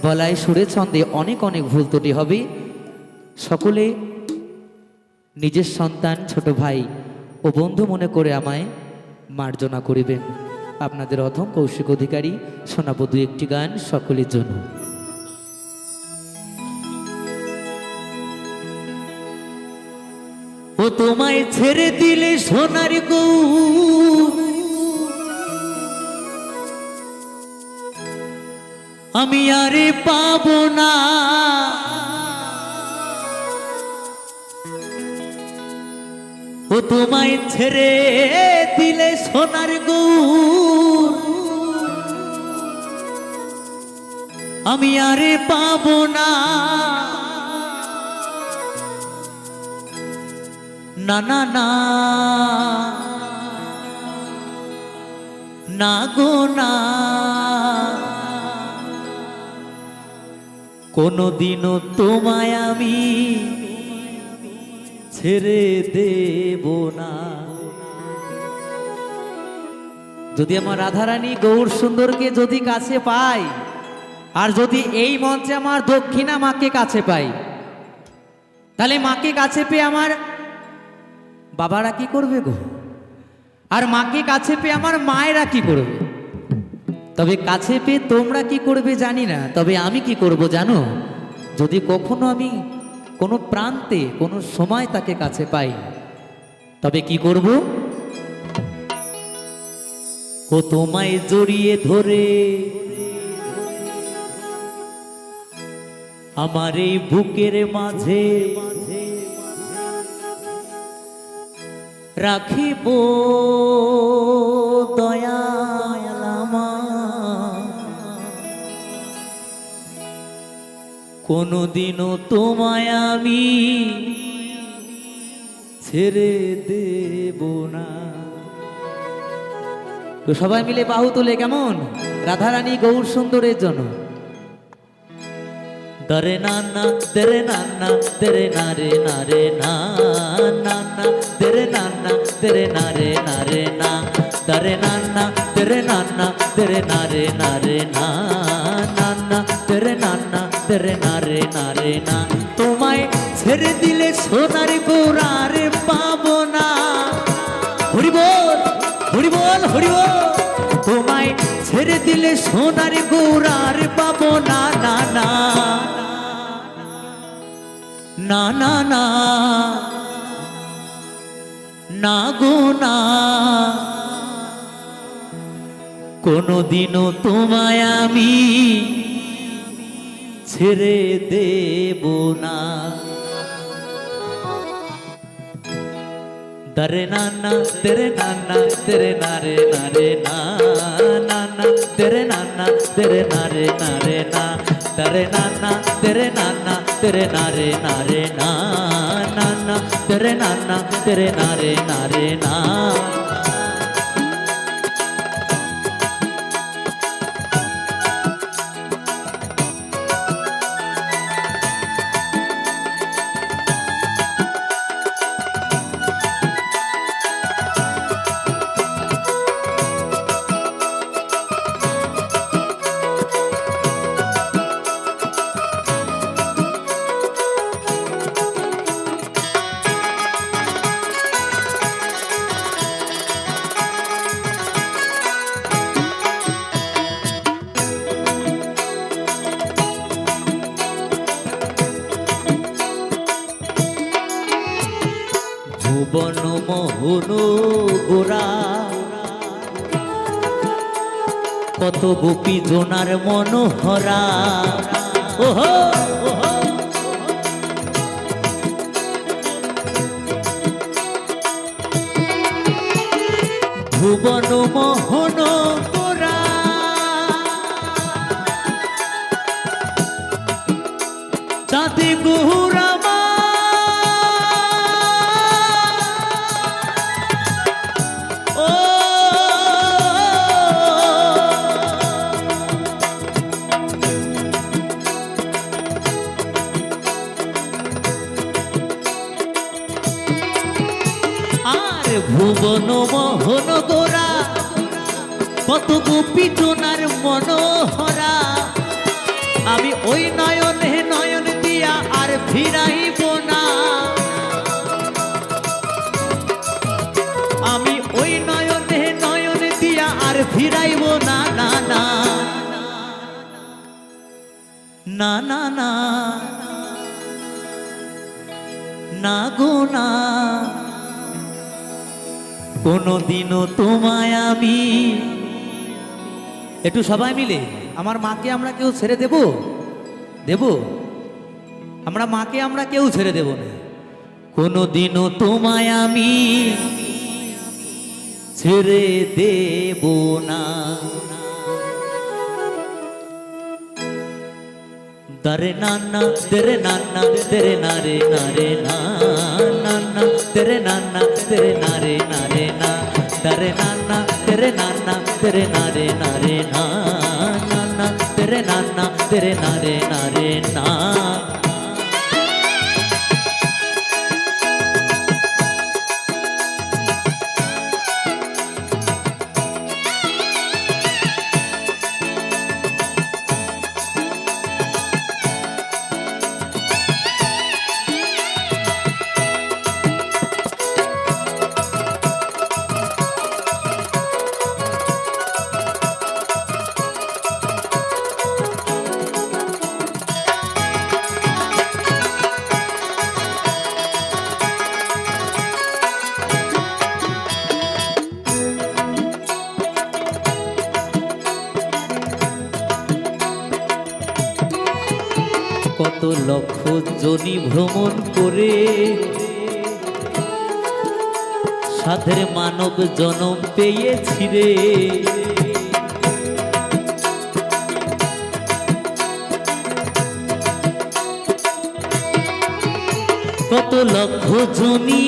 গলায় সুরে ছন্দে অনেক অনেক ভুল ত্রুটি হবে। সকলে নিজের সন্তান, ছোট ভাই ও বন্ধু মনে করে আমায় মার্জনা করিবেন। আপনাদের অধম কৌশিক অধিকারী শোনাবো দু একটি গান সকলের জন্য। ও তোমায় ছেড়ে দিলে সোনার গৌ, আমি আরে পাবো না। ও তোমায় ছেড়ে দিলে সোনার গৌ, আমি আরে পাবো না। না না না না গো না, কোনদিনও তোমায় আমি ছেড়ে দেব না। যদি আমার রাধারানী গৌর সুন্দরকে যদি কাছে পাই, আর যদি এই মঞ্চে আমার দক্ষিণা মাকে কাছে পাই, তাহলে মাকে কাছে পেয়ে আমার বাবারা কি করবে গো? আর মাকে কাছে পেয়ে আমার মায়েরা কি করবে? তবে কাছে পেয়ে তোমরা কি করবে জানি না, তবে আমি কি করব জানো? যদি কখনো আমি কোনো প্রান্তে কোনো সময় তাকে কাছে পাই, তবে কি করব? ও তোমায় জড়িয়ে ধরে আমার এই বুকের মাঝে রাখিব দয়াল আমার, কোনদিনও তোমায় আমি ছেড়ে দেব না। তো সবাই মিলে বাহু তোলে কেমন? রাধারানী গৌর সুন্দরের জন্য। দরে নানা তেরে নানা তেরে নারে নারে না না না, তেরে নানা তেরে নারে নারে না, দরে নানা তেরে নানা তেরে নারে নারে না না না, তেরে নানা তেরে নারে নারে না। তোমায় ছেড়ে দিলে সোনার গৌরার পাবো না। হরি বল হরি বল হরি বল। তোমায় ছেড়ে দিলে সোনার গৌরার পাবো না। না না না না না না গো না, কোনদিনও তোমায় আমি ছেড়ে দেব না। দরে নানা তেরে নানা তেরে নারে নারে না না না, তেরে নানা তেরে নারে নারে না, তেরে নানা তেরে নানা তেরে নারে নারে না না না, তেরে নানা তেরে নারে নারে না। ভুবন মোহন গোরা, কত গোপী জোনার মনোহরা। ওহো ওহো ভুবন মোহন গোরা, চাঁদে গৌরা ভুবন মোহন গোরা, কত গোপী জোনার মনোহরা। আমি ওই নয়নে নয়ন দিয়া আর ফিরাইব না, আমি ওই নয়নে নয়ন দিয়া আর ফিরাইব না, না না না না না না গো না, কোনদিনও তোমায় আমি। একটু সবাই মিলে আমার মাকে আমরা কেউ ছেড়ে দেব, দেব? আমরা মাকে আমরা কেউ ছেড়ে দেব না। কোনদিনও তোমায় আমি ছেড়ে দেব না। দরে নানা তেরে নানা তেরে নারে নারে না, নানা তেরে নানা তেরে নারে নারে না, দরে নানা তেরে নানা তেরে নারে নারে না, নানা তেরে নানা তেরে নারে নারে না। কত লক্ষ জনি ভ্রমণ করে সাধের মানব জনম পেয়েছি রে, কত লক্ষ জনি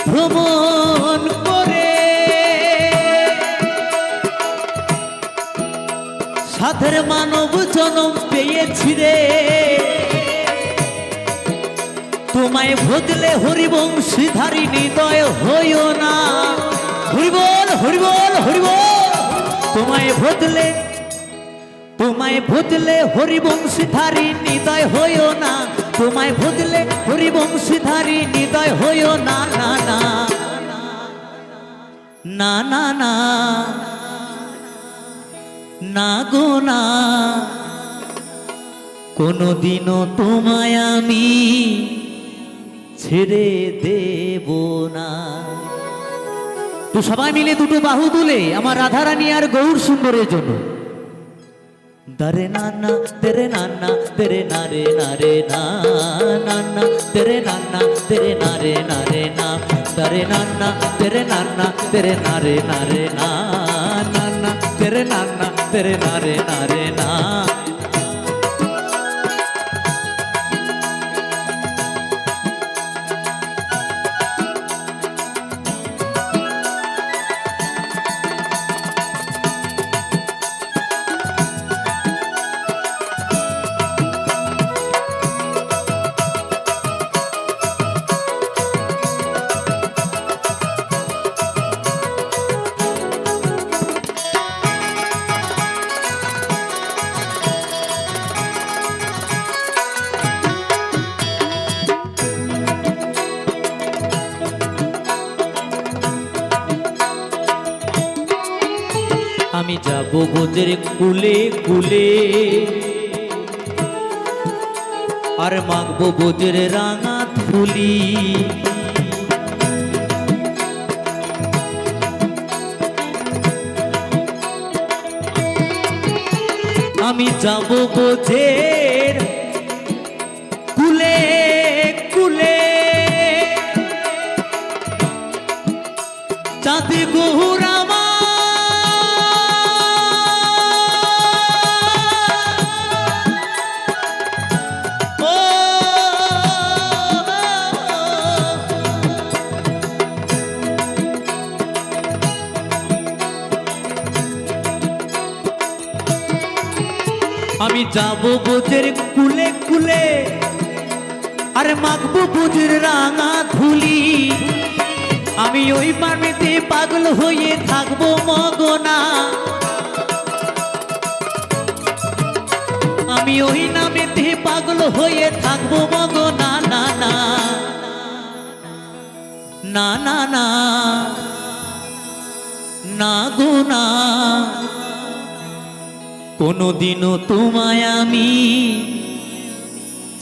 ভ্রমণ করে সাধের মানব জনম পেয়েছি রে, তোমায় ভজলে হরিবংশীধারী হৃদয় হইও না। হরিবল হরিবল হরিবল। তোমায় ভজলে হরিবংশীধারী হৃদয় হইও না, তোমায় ভজলে হরিবংশীধারী হৃদয় হইও না, না না না না না না গো না, কোনদিনও তোমায় আমি ছেড়ে দেব না। তো সবাই মিলে দুটো বাহু তুলে আমার রাধারানী আর গৌর সুন্দরের জন্য। দরে নানা তেরে নানা তেরে নারে নারে না, নানা তেরে নানা তেরে নারে নারে না, দরে নানা তেরে নানা তেরে নারে নারে না, নানা তেরে নানা তেরে নারে নারে না। আমি যাব বোঝের কুলে কুলে আর মাগবো বোঝের রাঙা ফুলি, আমি যাব বোঝের কুলে কুলে চাঁদি গহুরামা আমি যাব বোঝের কুলে কুলে আর মাগবো বোঝের রাঙা ধুলি, আমি ওই পানিতে পাগল হয়ে থাকবো মগনা। আমি ওই নামেতে পাগল হয়ে থাকবো মগ না না না না না না না গো না কোনোদিনও তোমায় আমি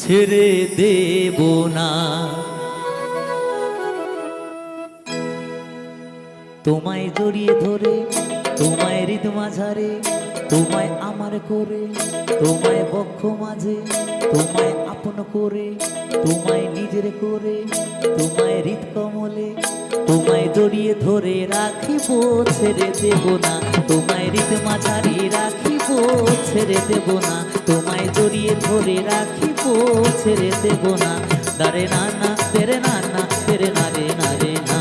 ছেড়ে দেব না তোমায় জড়িয়ে ধরে তোমায় হৃদ মাঝারে তোমায় আমার করে তোমায় বক্ষ মাঝে তোমায় আপন করে তোমায় নিজের করে তোমায় হৃদ কমলে তোমায় জড়িয়ে ধরে রাখিব ছেড়ে দেব না তোমায় হৃদ মাঝারে রাখিব ছেড়ে দেব না তোমায় জড়িয়ে ধরে রাখিব ছেড়ে দেব না দারে নানা তেরে নানা তেরে নারে নারে না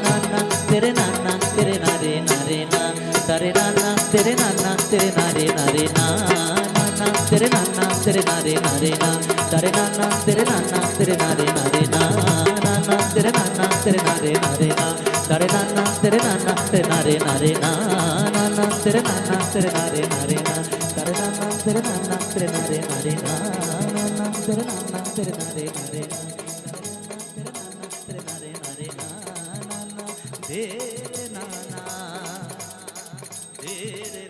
নানা তেরে নানা তেরে নারে নারে না দারে নানা তেরে নানা তেরে নারে নারে না নানা तेरे नाना तेरे नारे नारे ना तारे नाना तेरे नाना तेरे नारे नारे ना नाना तेरे नाना तेरे नारे नारे ना तारे नाना तेरे नाना तेरे नारे नारे ना नाना तेरे नाना तेरे नारे नारे ना तारे नाना तेरे नाना तेरे नारे नारे ना नाना तेरे नाना तेरे नारे नारे ना तेरे नाना तेरे नारे नारे ना नाना तेरे नाना तेरे